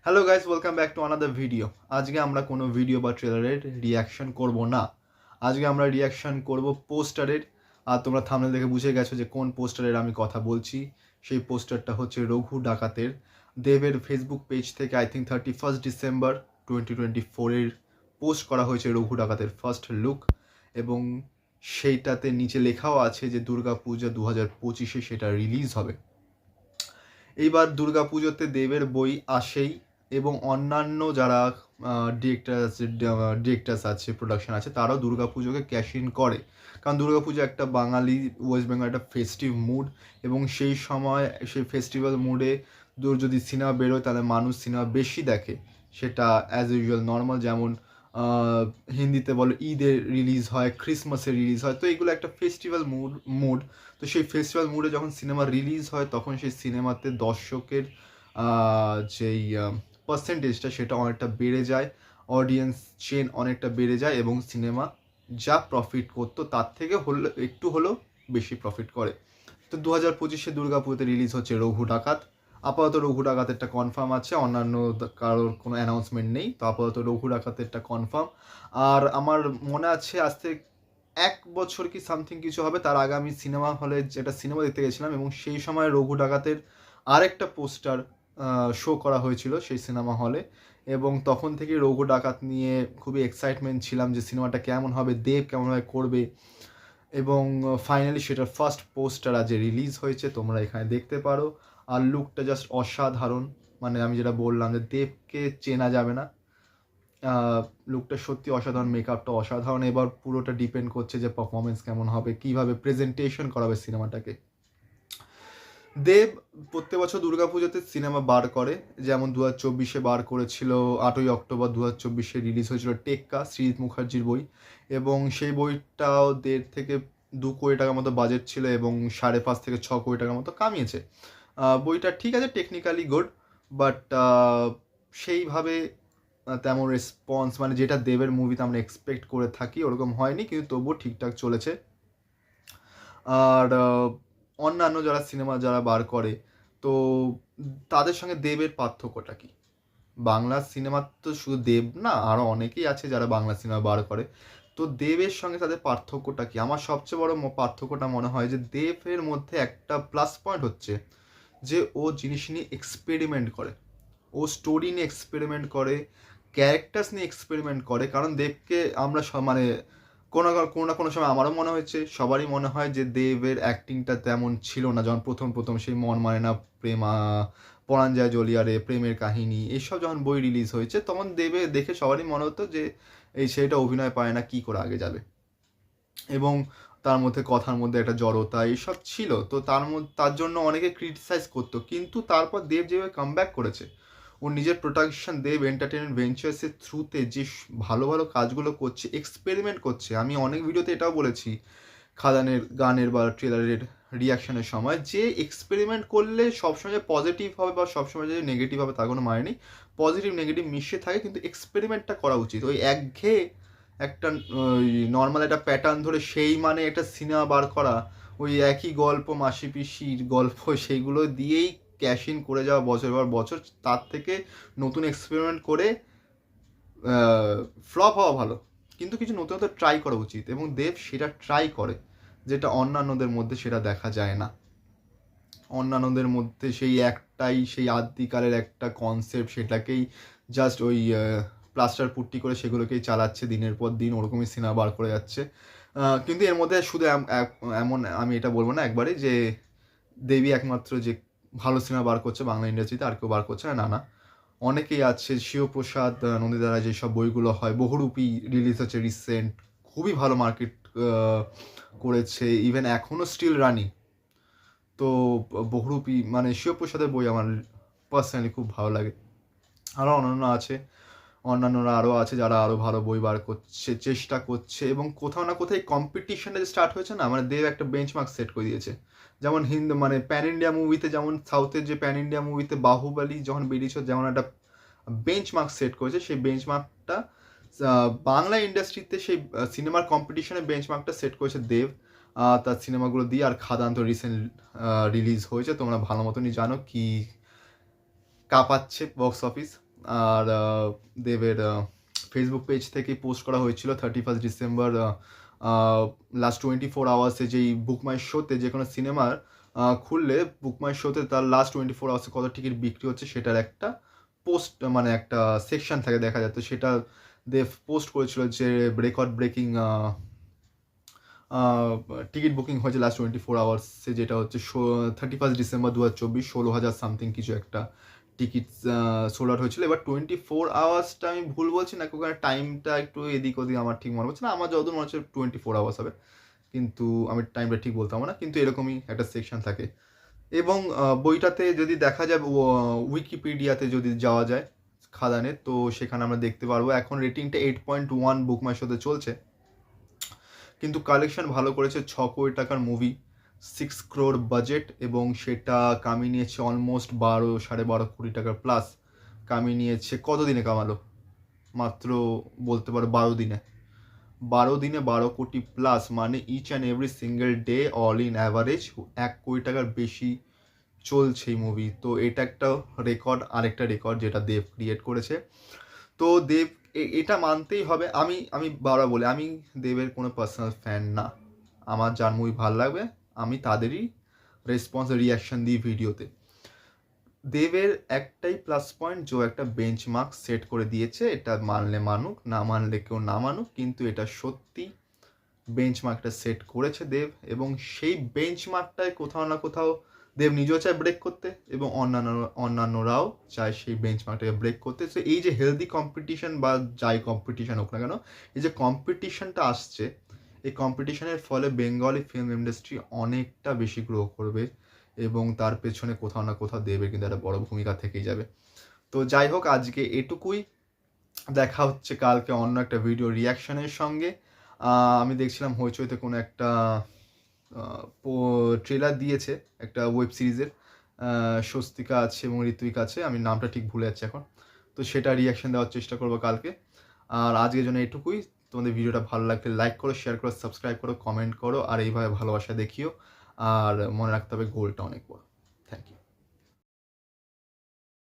Hello guys, welcome back to another video. আজকে আমরা কোনো ভিডিও বা ট্রেলারের রিয়াকশন করব না। আজকে আমরা রিয়াকশন করব পোস্টারের। আর তোমরা থাম্বনেল দেখে বুঝে গেছো যে কোন পোস্টারের আমি কথা বলছি। সেই পোস্টারটা হচ্ছে রঘু ডাকাতের। দেবের ফেসবুক পেজ থেকে আই থিঙ্ক 31 ডিসেম্বর 2024 পোস্ট করা হয়েছে রঘু ডাকাতের ফার্স্ট লুক। এবং সেইটাতে নিচে লেখাও আছে যে দুর্গাপূজা 2025 সেটা রিলিজ হবে। এইবার দুর্গাপুজোতে দেবের বই আসেই, এবং অন্যান্য যারা ডিরেক্টার্স আছে, প্রোডাকশন আছে, তারাও দুর্গাপুজোকে ক্যাশ ইন করে। কারণ দুর্গাপুজো একটা বাঙালি, ওয়েস্ট বেঙ্গল একটা ফেস্টিভ মুড, এবং সেই সময় সেই ফেস্টিভ্যাল মুডে যদি সিনেমা বেরোয় তাহলে মানুষ সিনেমা বেশি দেখে। সেটা অ্যাজ ইউজুয়াল নর্মাল, যেমন হিন্দিতে বলো ঈদে রিলিজ হয়, ক্রিসমাসে রিলিজ হয়, তো এগুলো একটা ফেস্টিভ্যাল মুড। তো সেই ফেস্টিভ্যাল মুডে যখন সিনেমা রিলিজ হয় তখন সেই সিনেমাতে দর্শকের যেই পার্সেন্টেজটা সেটা অনেকটা বেড়ে যায়, অডিয়েন্স চেন অনেকটা বেড়ে যায়, এবং সিনেমা যা প্রফিট করতো তার থেকে একটু হলেও বেশি প্রফিট করে। তো 2025 দুর্গাপুজোতে রিলিজ হচ্ছে রঘু ডাকাত। আপাতত রঘু ডাকাতেরটা কনফার্ম আছে, অন্যান্য কারোর কোনো অ্যানাউন্সমেন্ট নেই। তো আপাতত রঘু ডাকাতেরটা কনফার্ম। আর আমার মনে আছে আজ থেকে 1 বছর কি সামথিং কিছু হবে তার আগে আমি সিনেমা হলে যেটা সিনেমা দেখতে গেছিলাম, এবং সেই সময় রঘু ডাকাতের আরেকটা পোস্টার শো করা হয়েছিল সেই সিনেমা হলে। এবং তখন থেকে রঘু ডাকাত নিয়ে খুবই এক্সাইটমেন্ট ছিলাম যে সিনেমাটা কেমন হবে, দেব কেমনভাবে করবে। এবং ফাইনালি সেটার ফার্স্ট পোস্টার আজ রিলিজ হয়েছে, তোমরা এখানে দেখতে পারো। আর লুকটা জাস্ট অসাধারণ। মানে আমি যেটা বললাম যে দেবকে চেনা যাবে না। লুকটা সত্যি অসাধারণ, মেকআপটা অসাধারণ। এবার পুরোটা ডিপেন্ড করছে যে পারফরমেন্স কেমন হবে, কীভাবে প্রেজেন্টেশন করাবে সিনেমাটাকে। দেব প্রত্যেক বছর দুর্গাপুজোতে সিনেমা বার করে, যেমন 2024 বার করেছিল। 8ই অক্টোবর 2024 রিলিজ হয়েছিল টেক্কা, সৃজিত মুখার্জির বই। এবং সেই বইটাও 1.5 থেকে 2 কোটি টাকা মতো বাজেট ছিল, এবং 5.5 থেকে 6 কোটি টাকার মতো কামিয়েছে। বইটা ঠিক আছে, টেকনিক্যালি গুড, বাট সেইভাবে তেমন রেসপন্স, মানে যেটা দেবের মুভিতে আমরা এক্সপেক্ট করে থাকি ওরকম হয়নি, কিন্তু তবুও ঠিকঠাক চলেছে। আর অন্যান্য যারা সিনেমা যারা বার করে, তো তাদের সঙ্গে দেবের পার্থক্যটা কি? বাংলা সিনেমা তো শুধু দেব না, আরও অনেকেই আছে যারা বাংলা সিনেমা বার করে। তো দেবের সঙ্গে তাদের পার্থক্যটা কি? আমার সবচেয়ে বড় পার্থক্যটা মনে হয় যে দেবের মধ্যে একটা প্লাস পয়েন্ট হচ্ছে যে ও জিনিস নিয়ে এক্সপেরিমেন্ট করে, ও স্টোরি নিয়ে এক্সপেরিমেন্ট করে, ক্যারেক্টার্স নিয়ে এক্সপেরিমেন্ট করে। কারণ দেবকে আমরা মানে কোনো না কোনো সময় আমারও মনে হয়েছে, সবারই মনে হয় যে দেবের অ্যাক্টিংটা তেমন ছিল না। যখন প্রথম সেই মন মানে না, প্রেম, পরাণ যায় জ্বলিয়ারে, প্রেমের কাহিনী, এইসব যখন বই রিলিজ হয়েছে তখন দেবে দেখে সবারই মনে হতো যে এই ছেলেটা অভিনয় পায় না, কী করে আগে যাবে। এবং তার মধ্যে কথার মধ্যে একটা জড়তা এইসব ছিল, তো তার জন্য অনেকে ক্রিটিসাইজ করতো। কিন্তু তারপর দেব যেভাবে কামব্যাক করেছে, ওর নিজের প্রোডাকশন দেব এন্টারটেনমেন্ট ভেঞ্চার্সের থ্রুতে যে ভালো ভালো কাজগুলো করছে, এক্সপেরিমেন্ট করছে। আমি অনেক ভিডিওতে এটাও বলেছি, খাদানের গানের বা ট্রেলারের রিয়াকশনের সময়, যে এক্সপেরিমেন্ট করলে সবসময় যে পজিটিভ হবে বা সবসময় যে নেগেটিভ হবে তার কোনো মানে নেই। পজিটিভ নেগেটিভ মিশিয়ে থাকে, কিন্তু এক্সপেরিমেন্টটা করা উচিত। ওই একঘেয়ে একটা ওই নর্মাল একটা প্যাটার্ন ধরে সেই মানে একটা সিনেমা বার করা, ওই একই গল্প, মাসি পিসির গল্প, সেইগুলো দিয়েই ক্যাশ ইন করে যাওয়া বছর পর বছর, তার থেকে নতুন এক্সপেরিমেন্ট করে ফ্লপ হওয়া ভালো। কিন্তু কিছু নতুন নতুন ট্রাই করা উচিত, এবং দেব সেটা ট্রাই করে, যেটা অন্যান্যদের মধ্যে সেটা দেখা যায় না। অন্যান্যদের মধ্যে সেই একটাই, সেই আদিকালের একটা কনসেপ্ট, সেটাকেই জাস্ট ওই প্লাস্টার পুট্টি করে সেগুলোকেই চালাচ্ছে দিনের পর দিন, ওরকমই সিনেমা বার করে যাচ্ছে। কিন্তু এর মধ্যে শুধু এমন আমি এটা বলবো না একবারে যে দেবী একমাত্র যে ভালো সিনেমা বার করছে বাংলা ইন্ডাস্ট্রিতে, আর কেউ বার করছে না, না। অনেকেই আছে, শিবপ্রসাদ নন্দীদারা যেসব বইগুলো হয়, বহুরূপী রিলিজ হচ্ছে রিসেন্ট, খুবই ভালো মার্কেট করেছে, ইভেন এখনও স্টিল রানিং। তো বহুরূপী মানে শিবপ্রসাদের বই আমার পার্সোনালি খুব ভালো লাগে। আরও অন্যান্য আছে, অন্যান্যরা আরও আছে যারা আরও ভালো বই বার করছে, চেষ্টা করছে। এবং কোথাও না কোথাও কম্পিটিশনটা যে স্টার্ট হয়েছে না, মানে দেব একটা বেঞ্চমার্ক সেট করে দিয়েছে। যেমন মানে প্যান ইন্ডিয়া মুভিতে, যেমন সাউথের যে প্যান ইন্ডিয়া মুভিতে বাহুবলী যখন বেরিয়েছে, যেমন একটা বেঞ্চমার্ক সেট করেছে, সেই বেঞ্চমার্কটা বাংলা ইন্ডাস্ট্রিতে সেই সিনেমার কম্পিটিশনে বেঞ্চমার্কটা সেট করেছে দেব তার সিনেমাগুলো দিয়ে। আর খাদান তো রিসেন্ট রিলিজ হয়েছে, তোমরা ভালো মতনই জানো কি কাঁপাচ্ছে বক্স অফিস। আর দেবের ফেসবুক পেজ থেকে পোস্ট করা হয়েছিল 31 ডিসেম্বর লাস্ট 24 আওয়ার্সে যেই বুক মাই শোতে যে কোনো সিনেমার খুললে বুক মাই শোতে তার লাস্ট 24 আওয়ার্সে কত টিকিট বিক্রি হচ্ছে সেটার একটা পোস্ট মানে একটা সেকশন থাকে দেখা যায়। তো সেটা দেব পোস্ট করেছিল যে রেকর্ড ব্রেকিং টিকিট বুকিং হয়েছে লাস্ট 24 আওয়ার্সে, যেটা হচ্ছে 31 ডিসেম্বর 2024 16,000 সামথিং কিছু একটা টিকিট সোল্ড আউট হয়েছিল। এবার 24 আওয়ার্সটা আমি ভুল বলছি না, ওখানে টাইমটা একটু এদিক ওদিক আমার ঠিক মনে হচ্ছে না, আমার যতদূর মনে হচ্ছে 24 আওয়ার্স হবে, কিন্তু আমি টাইমটা ঠিক বলতাম না, কিন্তু এরকমই একটা সেকশন থাকে। এবং বইটাতে যদি দেখা যায় উইকিপিডিয়াতে যদি যাওয়া যায় খাদানে, তো সেখানে আমরা দেখতে পারবো এখন রেটিংটা 8.1 বুক মাই শোতে চলছে, কিন্তু কালেকশন ভালো করেছে। 6 কোটি টাকার মুভি, 6 crore বাজেট, এবং সেটা কামিয়ে নিয়েছে অলমোস্ট 12-12.5 কোটি টাকার প্লাস কামিয়ে নিয়েছে। কত দিনে কামালো? মাত্র বলতে পারো 12 দিনে। 12 দিনে 12 কোটি প্লাস, মানে each and every single day all in average 1 crore টাকার বেশি চলছে এই মুভি। তো এটা একটা রেকর্ড, আরেকটা রেকর্ড যেটা দেব ক্রিয়েট করেছে। তো দেব এটা মানতেই হবে। আমি আমি বারবার বলি, আমি দেবের কোনো পার্সোনাল ফ্যান না, আমার যার মুভি ভালো লাগবে আমি তাদেরই রেসপন্স রিয়াকশন দিই ভিডিওতে। দেবের একটাই প্লাস পয়েন্ট, যে একটা বেঞ্চমার্ক সেট করে দিয়েছে, এটা মানলে মানুক, না মানলে কেউ না মানুক, কিন্তু এটা সত্যি বেঞ্চমার্কটা সেট করেছে দেব, এবং সেই বেঞ্চমার্কটায় কোথাও না কোথাও দেব নিজেও চায় ব্রেক করতে, এবং অন্যান্যরাও চায় সেই বেঞ্চমার্কটাকে ব্রেক করতে। তো এই যে হেলদি কম্পিটিশন বা যাই কম্পিটিশন হোক না কেন, এই যে কম্পিটিশনটা আসছে, এই কম্পিটিশনের ফলে বেঙ্গলি ফিল্ম ইন্ডাস্ট্রি অনেকটা বেশি গ্রো করবে, এবং তার পেছনে কোথাও না কোথাও দেবের কিন্তু একটা বড় ভূমিকা থেকেই যাবে। তো যাই হোক, আজকে এটুকুই। দেখা হচ্ছে কালকে অন্য একটা ভিডিও রিয়াকশনের সঙ্গে। আমি দেখছিলাম হইচইতে কোনো একটা ট্রেলার দিয়েছে একটা ওয়েব সিরিজের, স্বস্তিকা আছে এবং ঋত্বিক আছে, আমি নামটা ঠিক ভুলে যাচ্ছি এখন। তো সেটা রিয়াকশন দেওয়ার চেষ্টা করবো কালকে। আর আজকের জন্য এটুকুই। তোমাদের ভিডিওটা ভালো লাগলে লাইক করো, শেয়ার করো, সাবস্ক্রাইব করো, কমেন্ট করো, আর এইভাবে ভালোবাসা দেখিও। আর মনে রাখতে হবে গোলটা অনেক বড়। Thank you.